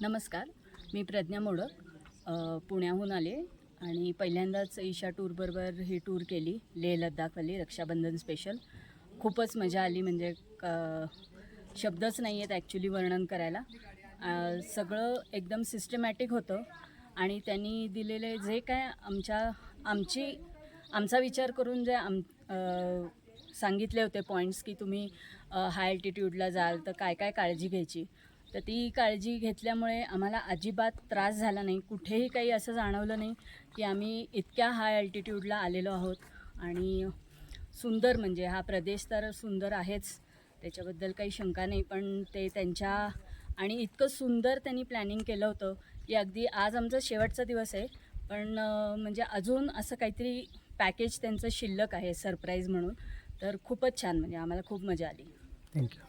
नमस्कार, मी प्रज्ञा मोडक पुण्याहून आले आणि पहिल्यांदाच ईशा टूरबरोबर ही टूर केली. लेह लद्दाखवाली रक्षाबंधन स्पेशल. खूपच मजा आली, म्हणजे शब्दच नाही आहेत ॲक्च्युली वर्णन करायला. सगळं एकदम सिस्टमॅटिक होतं आणि त्यांनी दिलेले जे काय आमचा विचार करून जे सांगितले होते पॉईंट्स, की तुम्ही हाय अल्टिट्यूडला जाल तर काय काय काळजी घ्यायची, तर ती काळजी घेतल्यामुळे आम्हाला अजिबात त्रास झाला नाही. कुठेही काही असं जाणवलं नाही की आम्ही इतक्या हाय अल्टिट्यूडला आलेलो आहोत. आणि सुंदर, म्हणजे हा प्रदेश तर सुंदर आहेच, त्याच्याबद्दल काही शंका नाही. पण ते आणि इतकं सुंदर त्यांनी प्लॅनिंग केलं होतं की अगदी आज आमचा शेवटचा दिवस आहे, पण म्हणजे अजून असं काहीतरी पॅकेज त्यांचं शिल्लक आहे सरप्राईज म्हणून. तर खूपच छान, म्हणजे आम्हाला खूप मजा आली. थँक्यू.